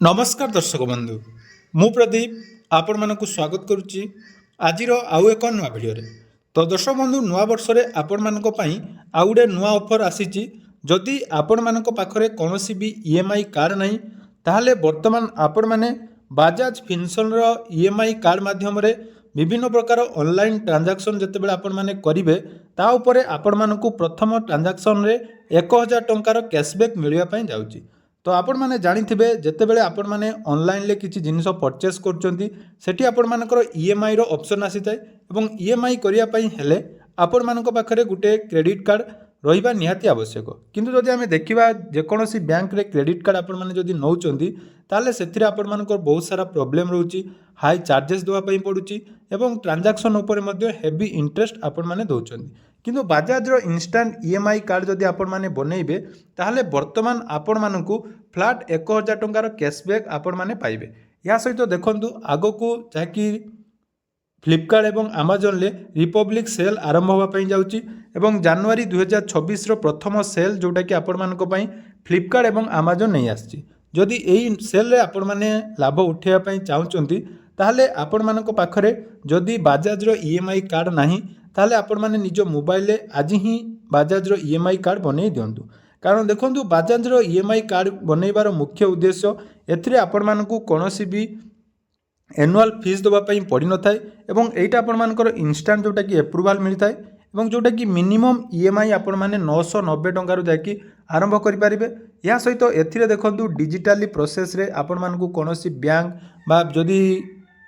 नमस्कार दर्शक बंधु मु प्रदीप आपण मानक स्वागत करुच्ची आज आउ एक नुआ भिडियो तो दर्शक बंधु नुआ वर्ष आपण मानक पई आउ गोटे नुआ ऑफर आसीची जदि आपण मानक पाखरे कोनोसी भी ईएमआई कार्ड नहीं ताहले वर्तमान आपण माने बजाज फिनसर्व रो ईएमआई कार्ड माध्यम रे विभिन्न प्रकार ऑनलाइन ट्रांजैक्शन जेतेबेले आपण माने करिवे ता उपरे आपण मानकु प्रथम ट्रांजैक्शन रे 1000 टंकार कैशबैक मिलिया पई जाउची। तो आपण माने जानिथिबे जेतेबेले आपण माने ऑनलाइन ले किछि जिनिस परचेस करचंती सेठी आपण मानकर ईएमआई रो ऑप्शन आसीताय एवं ईएमआई करिया पई हेले आपण मानक पाखरे गुटे क्रेडिट कार्ड रहिबा निहाती आवश्यक। किंतु जदि आमे देखिबा जे कोनोसी बैंक रे क्रेडिट कार्ड आपण माने जदि नौचंती ताले सेथिरे आपण मानकर बहुत सारा प्रॉब्लम रहउची, हाई चार्जेस देवा पई पडुची एवं ट्रांजैक्शन ऊपर मध्ये हेवी इंटरेस्ट आपण माने दउचंती। किंतु बजाज रो इंस्टेंट ईएमआई कार्ड जदि आपण माने बनेइबे ताहले वर्तमान आपण मानकु फ्लैट 1000 टंकार कैशबैक आपण माने पाइबे। या सहित देखंतु आगो को जाकी फ्लिपकार्ट एवं अमेजन ले रिपब्लिक सेल आरंभ होगा पई जाउची एवं जनवरी 2026 रो प्रथम सेल जोटा कि आपण मानको पई फ्लिपकार्ट एवं अमेजन नहीं आछि। जदि एई सेल रे आपण माने लाभ उठेया पई चाहुचंती ताहले आपण मानको पाखरे जदि बजाज रो ईएमआई कार्ड नाही ताहले आपण माने निज मोबाइल ले आज ही बजाज रो ईएमआई कार्ड बनै दियंतु। कारण देखंतु बजाज रो ईएमआई कार्ड बनैबार मुख्य उद्देश्य एथिरे आपण मानकु कोनोसी भी एनुअल फीस देवा पड़ी न थाए एवं एटा आपण मानकर इंस्टांट जोटा कि एप्रूवाल मिलता है एवं जोटा कि मिनिमम ईएमआई आपण माने 990 टंकार जाकि आरंभ करि परिबे। या सहित एथिरे देखंतु डिजिटली प्रोसेस रे आपण मानकु कोनोसी बैंक बा जदि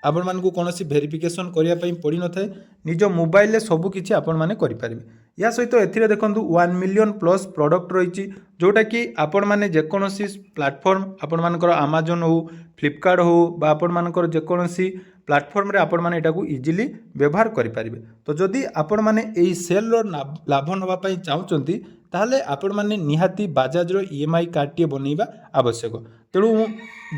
आपण मानकु कोनोसी वेरिफिकेशन करिया पई पड़ी न थाए निज मोबाइल ले सब किछि आपण माने करि परिबे। या सहित एथिरे देखंतु 1 मिलियन प्लस प्रोडक्ट रहिछि जोटा कि आपण माने जे कोनोसी प्लेटफॉर्म आपण मानकर अमेजन हो फ्लिपकार्ट हो बा आपण मानकर जे कोनोसी प्लेटफॉर्म रे आपण माने एटाकू इजीली व्यवहार करि परिबे। तो जदि आपण माने एई सेल रो लाभ नबा पई चाहुचंती ताहले आपण माने निहाती बजाज रो ईएमआई कार्ड टी बनेइबा आवश्यक। तेणु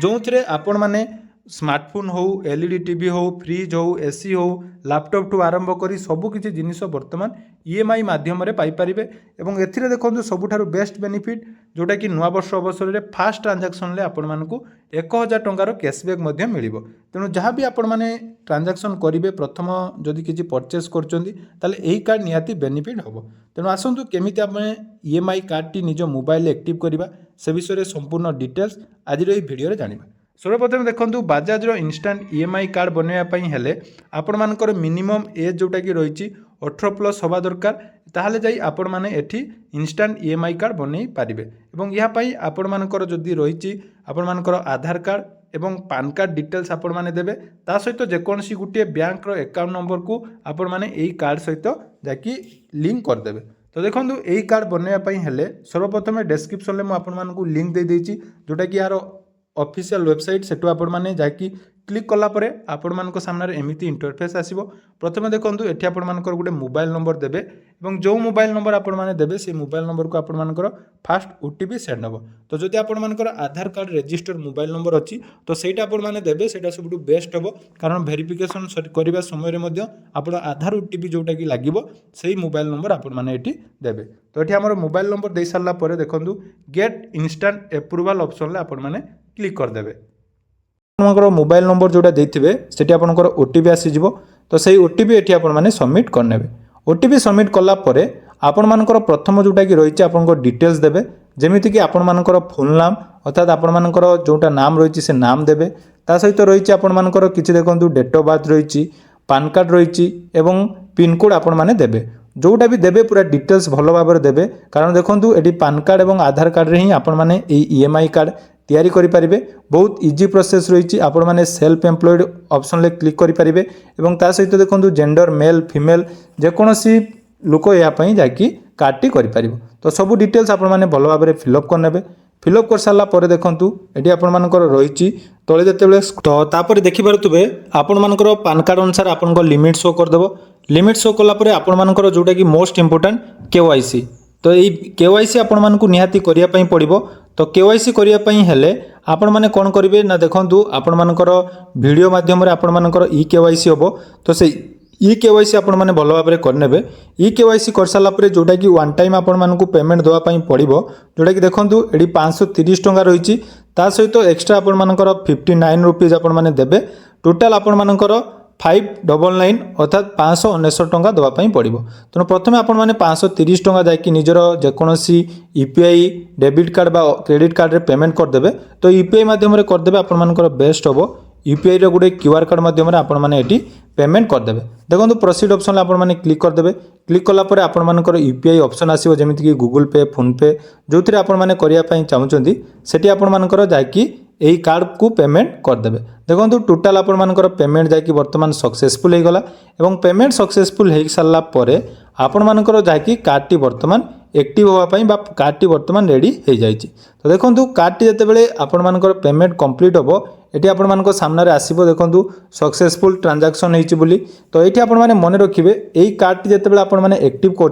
जोंथरे आपण माने स्मार्टफोन हो एलईडी टीवी हो फ्रिज हो एसी हो लैपटॉप टू आरंभ करी सबु किछि जिनिस वर्तमान ईएमआई माध्यम रे पाई परिबे। एवं एथिरे देखंतु सबुठारु बेस्ट बेनिफिट जोटा कि नुआ वर्ष अवसर रे फास्ट ट्रांजैक्शन ले आपण मानकु 1000 टंकार कैशबैक मध्य मिलिबो। तेणु जहाँ भी आपण माने ट्रांजैक्शन करिवे प्रथम जदि किछि परचेस करचंती ताले एही कार्ड निहाती बेनिफिट हबो। तेणु आसंतु केमिति आपण ईएमआई कार्ड टी निज मोबाइल ले एक्टिव करिबा से विषय रे संपूर्ण डिटेल्स आज रो एही वीडियो रे जानिबा। सर्वप्रथम देखंतु बजाज रो इंस्टेंट ईएमआई कार्ड बनैया पई हेले आपण मानकर मिनिमम एज जोटा कि रहिछि 18 प्लस हवा दरकार ताहले जाई आपण माने एठी इंस्टेंट ईएमआई कार्ड बनै पारिबे। एवं या पई आपण मानकर जदि रहिछि आपण मानकर आधार कार्ड एवं पान कार्ड डिटेल्स आपण माने देबे ता सहित जे कोनसी गुटे बैंक रो अकाउंट नंबर को आपण माने एई कार्ड सहित जाकी लिंक कर देबे। तो देखंतु एई कार्ड बनैया पई हेले सर्वप्रथम डिस्क्रिप्शन ले म आपण मानकु लिंक दे देछि जोटा कि यार ऑफिशियल वेबसाइट सेटु आपण माने जाकी क्लिक कला परे आपण मानक सामने एमिति इंटरफेस आसीबो। प्रथमे देखंतु एठी आपण मानकर गुटे मोबाइल नंबर देबे एवं जो मोबाइल नंबर आपण माने देबे से मोबाइल नंबर को आपण मानकर फास्ट ओटीपी सेंड हबो। तो जदि आपण मानकर आधार कार्ड रजिस्टर मोबाइल नंबर अछि तो सेटा आपण माने देबे सेटा सबटु बेस्ट हबो। कारण वेरिफिकेशन करबा समय रे मध्ये आपण आधार ओटीपी जोटा कि लागिबो सेही मोबाइल नंबर आपण माने एठी देबे। तो एठी हमर मोबाइल नंबर दे सारला परे देखंतु गेट इंस्टेंट अप्रूवल ऑप्शन ले आपण माने क्लिक कर देबे। आपनकर मोबाइल नंबर जोटा देथिबे सेठी आपनकर ओटीपी आसी जिवो। तो सेही ओटीपी एठी आपण माने सबमिट करनेबे। ओटीपी सबमिट कला परे आपण मानकर प्रथम जोटा कि रहिछि आपनकर डिटेल्स देबे जेमिति कि आपण मानकर फोन नाम अर्थात आपण मानकर जोटा नाम रहिछि से नाम देबे। ता सहित रहिछि आपण मानकर किछि देखंतु डेट ऑफ बर्थ रहिछि पान कार्ड रहिछि एवं पिन कोड आपण माने देबे। जोटा भी देबे पूरा डिटेल्स भलो भाबरे देबे। कारण देखंतु एठी पान कार्ड एवं आधार कार्ड रे ही आपण माने ए ईएमआई कार्ड तैयारी करि परिबे। बहुत इजी प्रोसेस रहिछि आपण माने सेल्फ एम्प्लॉयड ऑप्शन ले क्लिक करि परिबे एवं ता सहित देखंतु जेंडर मेल फीमेल जे कोनोसी लोक या पई जाकी कार्डटी करि परिबो। तो सब डिटेल्स आपण माने भलो भाबरे फिलअप करनेबे। फिलअप कर सारला परे देखंतु एठी आपण मानकर रहिछि तळे जेतेबेले तो तापर देखि पारुतबे आपण मानकर पान कार्ड अनुसार आपनको लिमिट शो कर देबो। लिमिट शो कला परे आपण मानकर जोटा कि मोस्ट इंपोर्टेंट केवाईसी। तो ये केवाईसी आपण मानकु निहाती करिया पई पड़िबो। तो केवाईसी करिया पई हेले आपण माने कोन करिवे ना देखंतु आपण मानकर वीडियो माध्यम रे आपण मानकर ई केवाईसी होबो। तो से ई केवाईसी आपण माने भलो भाबरे करनेबे। ई केवाईसी कर साला परे जोटा कि वन टाइम आपण मानकु पेमेंट देवा पई पड़िबो जोटा कि देखंतु एडी 530 टंका रहिछि ତା ସହିତ ଏକ୍ସଟ୍ରା ଆପଣମାନଙ୍କର 59 रुपीज ଆପଣମାନେ ଦେବେ। ଟୋଟାଲ୍ ଆପଣମାନଙ୍କର 599 ଅର୍ଥାତ୍ 599 ଟଙ୍କା ଦେବା ପାଇଁ ପଡ଼ିବ। ତେଣୁ ପ୍ରଥମେ ଆପଣମାନେ 530 ଟଙ୍କା ଯାଇକି ନିଜର ଯେକୌଣସି ୟୁପିଆଇ ଡେବିଟ୍ କାର୍ଡ଼ ବା କ୍ରେଡ଼ିଟ୍ କାର୍ଡ଼ରେ ପେମେଣ୍ଟ କରିଦେବେ। ତ ୟୁପିଆଇ ମାଧ୍ୟମରେ କରିଦେବେ ଆପଣମାନଙ୍କର ବେଷ୍ଟ ହେବ। ୟୁପିଆଇର ଗୋଟେ QR କୋଡ଼ ମାଧ୍ୟମରେ ଆପଣମାନେ ଏଠି पेमेंट करदे। देखो प्रोसीड ऑप्शन आपने क्लिक करदे। क्लिक कलापर आपर यूपीआई ऑप्शन आसो जमीक कि गूगल पे फोन पे जो थी आपने करने चाहते से आपर जाकि यही कार्ड को पेमेंट करदे। देखो टोटाल आपर पेमेंट जाकि बर्तमान सक्सेसफुल हो गला एवं पेमेंट सक्सेसफुल हो सारापर आपर जाकि कार्ड टी बर्तमान एक्टिव होगापी कार्ड टी बर्तमान रेडी हो जाए। तो देखो कार्ड टी जिते आपर पेमेंट कंप्लीट हम ये आपण सामने आसो। देखो सक्सेसफुल ट्रांजैक्शन होती बोली। तो ये आपने मन रखिए यही कार्ड टी जिते आपने एक्टिव कर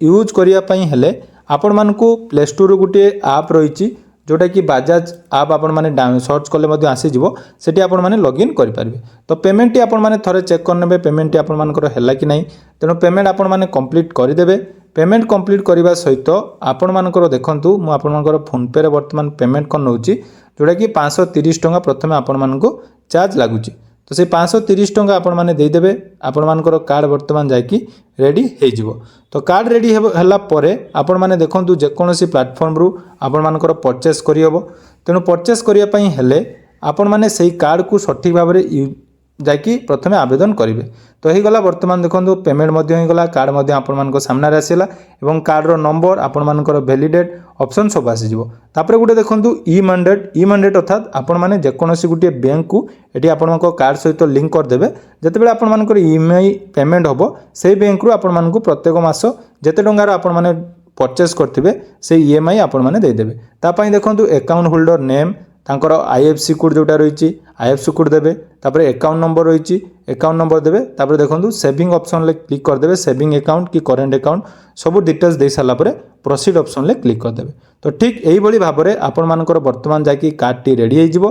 यूज करने आपण मानकु प्ले स्टोर गोटे आप रही जोटा कि बजाज आप आपने सर्च कले आसीज से आपने लॉगिन करेंगे। तो पेमेंट आपने थे चेक करने पेमेंट आपर है कि नहीं तेणु पेमेंट आपने कंप्लीट करदे। पेमेंट कंप्लीट करने सहित आपण मानकर देखूँ मुझे फोन पे बर्तमान पेमेंट कर नौची जोटा कि 530 टंका प्रथम आपण मानक चार्ज लगुच। तो से 530 टंका आपण मैंने देदेवे आपण मानकर कार्ड बर्तमान जाकि रेडी हो। तो कार्ड रेडी है आपण मैंने देखूँ जेकोसी प्लाटफर्म रु आपण मानकर परचेस करहब। तेणु परचेस करने आपण मैंने से कार्ड को सठिक भाव में जाकि प्रथमे आवेदन करेंगे। तो हो गला बर्तमान देखो पेमेंट होगा कार्ड आपण सामने आसला और कार्डर नंबर आपण मानकर वैलिडेट ऑप्शन सब आसपर गोटे देखो ई मैंडेट अर्थात आपण मैंने जेकोसी गोटे बैंक को ये आपण कार्ड सहित लिंक करदे। जिते आपर ईएमआई पेमेंट हम से बैंक रु आपण प्रत्येक मास जिते टंकार आपण मैंने परचेस करते से ईएमआई आपण मैंने देदेवे। तापाई देखो अकाउंट होल्डर नेम तांकर आईएफसी कोड जोटा रही आईएफसी कोड देवे। तापर अकाउंट नंबर रही अकाउंट नंबर देवे। तापर देखो सेविंग ऑप्शन ले क्लिक करदे। सेविंग अकाउंट कि करेंट अकाउंट सब डिटेल्स दे सारा पर प्रोसीड ऑप्शन ले क्लिक करदे। तो ठीक यही भाव में आपण मानकर बर्तमान जाकि कार्ड टी रेडी हो।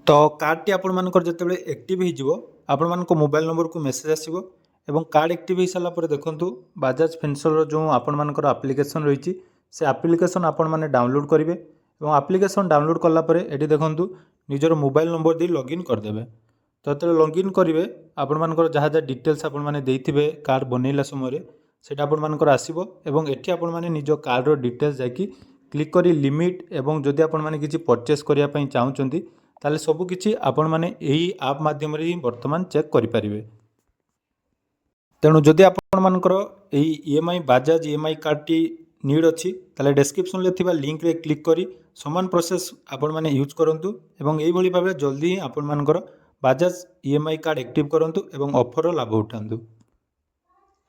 तो कार्ड टी आपण मानकर जितेबाला एक्टिव हो आपण मानक मोबाइल नंबर को मेसेज आसो एवं कार्ड एक्टिव हो सारापर देखूँ बजाज फिनसर्व जो आपण मानकर एप्लिकेशन रही से एप्लिकेशन आपण मैंने डाउनलोड करेंगे और एप्लिकेशन डाउनलोड कलापर ये देखूँ निजर मोबाइल नंबर दे लॉगिन करदे। तो जो लॉगिन करेंगे आपण मानकर जहाँ जहाँ डिटेल्स आपण मैंने देथिबे कार्ड बनैला समय से आपण मानकर आसीबो एवं एठी आपण माने निज कार्डर डिटेल्स जाकि क्लिक करी लिमिट एवं जदि आपण माने किछि परचेस करिया पई चाहुचंती ताले सब किछि आपण माने एही ऐप माध्यम रे वर्तमान चेक करि परिबे। तेणु जदि आपण मानकर एही EMI Bajaj EMI card T need अच्छी ताले डिस्क्रिप्शन ले थिबा लिंक रे क्लिक करी समान प्रोसेस आपण माने यूज करंतु एवं एही भली भाबे जल्दी आपण मानकर बजाज ईएमआई कार्ड एक्टिव करंतु एवं ऑफर लाभ उठांतु।